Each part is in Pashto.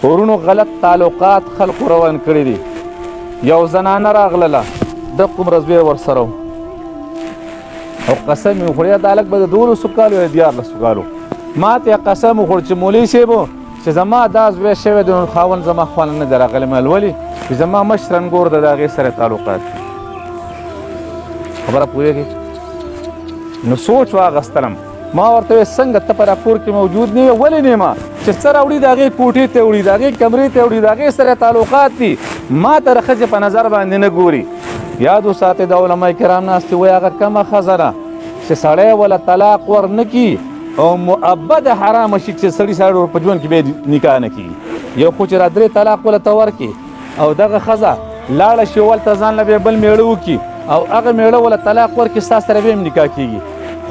ورونو غلط تعلقات خلقو روان کړي دي. یو زنانه راغلله د کوم رضوی ورسره او قسم یې وخوړی دا هلک به د 12 کالو یا 14 کالو. ما ته یې قسم وخوړ چې مولوي صاحب چې زما دا زوی شوی دی نو خاوند زما خواله نه دی راغلی. مال ولې چې زما مشر انګور د هغې سره تعلقات خبره پوهېږي. نو سوچ واغستلم ما ورته ویل څنګه ته په راپور کې موجود نه یې. ولې نه ما چې څه راوړي د هغې کوټې ته وړي د هغې کمرې ته وړي د هغې سره تعلقات دي. ما ته د ښځې په نظر باندې نه ګوري. یاد وساتئ د علما کرام ناست وایي هغه کمه ښځه ده چې سړی وله طلاق ور نه کي او مؤبد حرامه شي چې سړي سړی په ژوند کې بیا نکاح نه کېږي. یو خو چې را درې طلاق وله ته ورکړي او دغه ښځه لاړه شي ولته ځان له بیا بل میړه وکړي او هغه میړه وله طلاق ورکړي ستا سره بیا هم نکاح کېږي.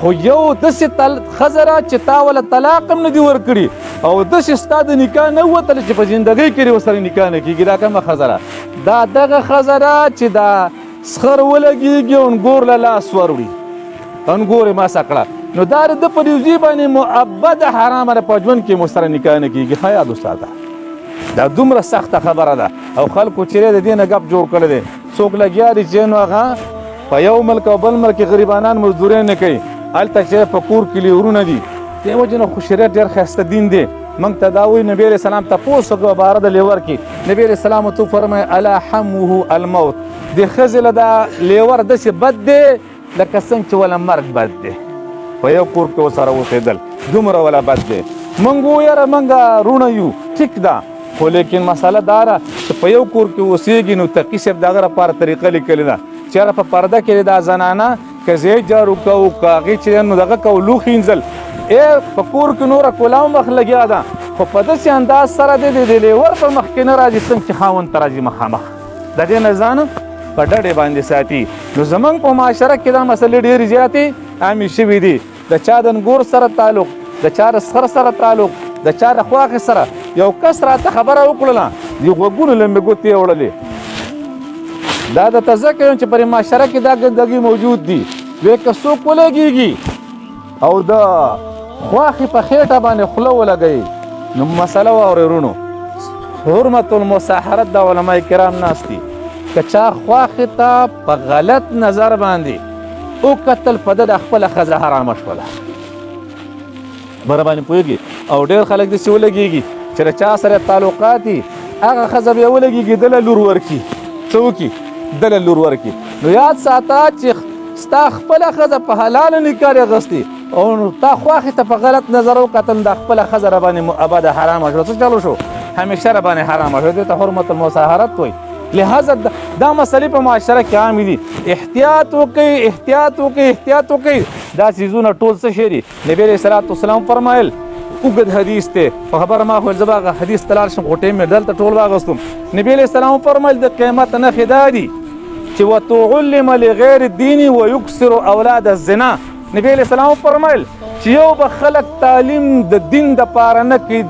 خو یو داسې ښځه را چې تا وله طلاق هم نه دي ورکړي او داسې ستا د نکاح نه ووتله چې په زندګۍ کې دې ورسره نکاح نه کېږي. دا کومه ښځه ده؟ دا دغه ښځه ده چې دا سخر ولګېږي او انګور له لاس وروړي انګور یې ماسه کړه نو دا د ده په روزي باندې مؤبده حرامه ده په ژوند کې مو سره نکاح نه کېږي. ښه یاد وساته دا دومره سخته خبره ده او خلکو چې د دې نه ګپ جوړ کړی دی. څوک لګیا دي چې نو هغه په یو ملک او بل ملک کې غریبانان مزدورۍ نه کوي هلته چې په کور کې لیورونه دي. دې وجې نه خو شریعت ډېر ښایسته دین دی. موږ ته دا وایي نبي علیه السلام تپوس وکړه باره د لیور کې. نبي علیه السلام ورته وفرمایي الا حموه الموت. دې ښځې له دا لیور داسې بد دی لکه څنګه چې وله مرګ بد دی. په یو کور کې ورسره اوسېدل دومره وله بد دی. موږ وو یاره موږ روڼه یو ټیک ده خو لیکن مسله دا ده چې په یو کور کې اوسېږي نو تقي صاحب د هغه لپاره طریقه لیکلې ده چې یاره په پرده کې دا زنانه که ځای جارو کوو که هغې چې نو دغه کوو لوښي انځل په کور کې نوره کولا مخ لګیا ده خو په داسې انداز سره دی د لیور په مخ کې نه راځي څنګه چې خاوند ته راځي مخامخ. د دې نه ځان په ډډې باندې ساتي. نو زموږ په معاشره کې دا مسلې ډېرې زیاتې عامې شوي دي. د چا د انګور سره تعلق د چا د سخر سره تعلق د چا د خواښې سره. یو کس راته خبره وکړله د غوږونو له مې ګوتې یې وړلې. دا درته ځکه یم چې پر معاشره کې دا ګندګي موجود دي. وی که څوک ولګېږي او د خواښې په خېټه باندې خوله ولګوي نو مسله واورئ ورونو حرمت المساحرت د علما کرام ناست دي. که چا خواښې ته په غلط نظر باندې وکتل په ده د خپله ښځه حرامه شوله. خبره باندې پوهېږي. او ډېر خلک داسې ولګېږي چې د چا سره تعلقات دي هغه ښځه بیا ولګېږي ده له لور ورکړي. څه وکړي؟ ده له لور ورکړي. نو یاد ساته چې ستا خپله ښځه په حلاله نکاح اخیستې او تا خواښې ته په غلط نظر وکتل دا خپله ښځه را باندې مؤبده حرامه شوه. څه چلو شو؟ همیشه را باندې حرامه شوه. دې ته حرمت المساحرت وایي. لہذا دا مسلې په معاشره کې عامې دي. احتیاط وکئ احتیاط وکئ احتیاط وکئ. دا څیزونه ټول څه شی دي؟ نبي علیه الصلاة والسلام فرمایل اوږد حدیث دی په خبره ما خو زه به هغه حدیث ته لاړ شم خو ټیم مې دلته ټول واغوستم. نبي علیه السلام فرمایل د قیامت نښې دا دي چې وتعلم لغیر الدین ویکسر اولاد الزنا. نبي علیه السلام فرمایل چې یو به خلک تعلیم د دین دپاره نه کوي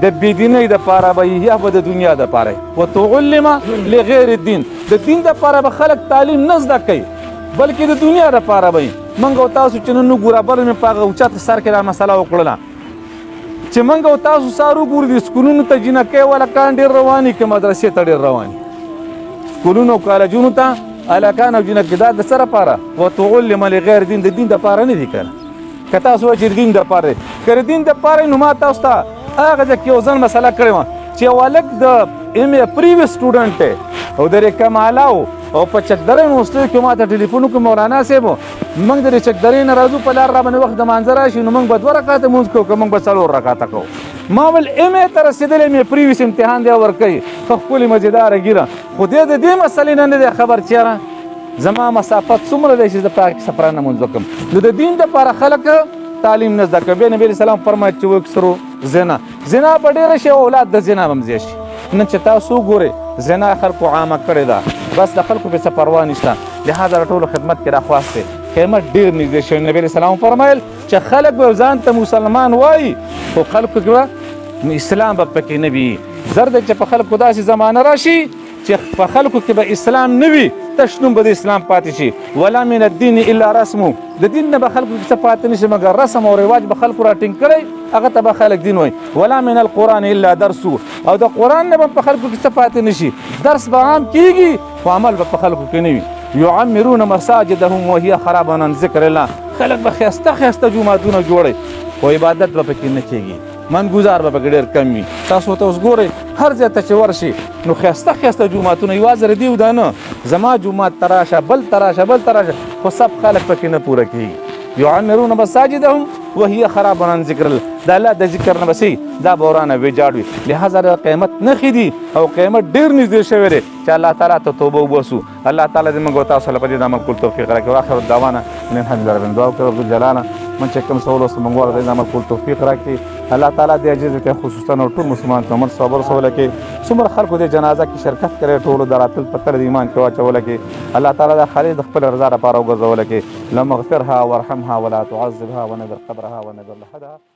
د بېدینۍ دپاره به یا به د دنیا دپاره وتعلم لغیر الدین. د دین دپاره به خلک تعلیم نه زده کوي بلکې د دنیا دپاره به موږ او تاسو چې نن وګوره بل مې په هغه اوچت سر کې دا مسله وکړله چې موږ او تاسو سار وګورو د سکولونو ته جینکۍ هلکان ډېر رواني که مدرسې ته ډېر رواني سکولونو او کالجونو ته هلکان او جینکۍ دا د څه لپاره وتعلم لغیر دین د دین دپاره نه دي که نه. که تاسو وایئ چې د دین دپاره دی که د دین دپاره نو ما تاسو ته هغه ځای کې یو ځل مسله کړې وه چې یو هلک د MA پریویس سټوډنټ دی او د کماله و او په چکدرۍ نوستیو کې ما ته ټلیفون وکړو مولانا صاحب موږ د چکدرۍ نه راځو په لار را باندې وخت د مانځه راشي نو موږ به 2 رکعاته لمونځ کوو که موږ به 4 رکعاته کوو. ما ویل MA ته رسېدلی MA پریویس امتحان دی ورکوي ښه ښکلې مزېداره ګیره خو دی د دې مسلې نه دی خبر چېره زما مسافت څومره دی چې زه پاک سفره نه لمونځ وکړم. نو د دین دپاره خلک تعلیم نه زده کوي. بیا نبي علیه السلام فرمایي چې وکسرو زنا به ډېره شي او اولاد د زنا به هم زیات شي. نن چې تاسو وګورئ زنا خلکو عامه کړې ده بس د خلکو پې څه پروا نشته. لهذا د ټولو خدمت کې راخواست دی قیامت ډېر نږدې شوی. نبي علیه السلام فرمایل چې خلک به ځان ته مسلمان وایي خو خلکو کې به اسلام به پکې نه وي. زر دی چې په خلکو داسې زمانه راشي چې په خلکو کې به اسلام نه وي تش نوم به د اسلام پاتې شي. ولا من الدین الا رسمو، د دین نه به خلکو کې څه پاتې نشي مګر رسم او رواج به خلکو راټینګ کړی، هغه ته به خلک دین وایي. ولا من القرآن الا درسو، او د قرآن نه به په خلکو کې څه پاتې نشي، درس به عام کېږي خو عمل به په خلکو کې نه وي. یعمرون مساجدهم وهي خراب عن ذکر الله، خلک به ښایسته ښایسته جوماتونه جوړوي خو عبادت به پکې نه کېږي، منګوزار به پکې ډېر کم وي. تاسو ته اوس ګورئ هر ځای ته چې ورشي نو ښایسته ښایسته جوماتونه، یوازې ردي و دا نه، زما جومات ته راشه بل ته راشه بل ته راشه، خو سب خلک پکې نه پوره کېږي. یعمرون مساجدهم وهي خراب عن ذکر الله، د الله د ذکر نه بسې دا به ورانه ویجاړ وي. لهذا د قیامت نښې دي او قیامت ډېر نږدې شوی دی چې الله تعالی ته توبه وباسو. الله تعالی دې موږ او تاسو له په دې عمل کولو توفیق راکړي. واخر دعوانا ان الحمد لله رب العالمین. دعا وکړو عبدالجلاله من چې کوم سوال اوس موږ ورته عمل کولو توفیق راکړي. الله تعالی دې عجز ته خصوصا او ټول مسلمان ته عمر صبر سوال کې څومره خلکو دې جنازه کې شرکت کړي ټولو دراتل پتر د ایمان کې واچول کې الله تعالی د خالد خپل رضا لپاره وګرځول کې. لم اغفرها وارحمها ولا تعذبها ونذر قبرها ونذر لحدها.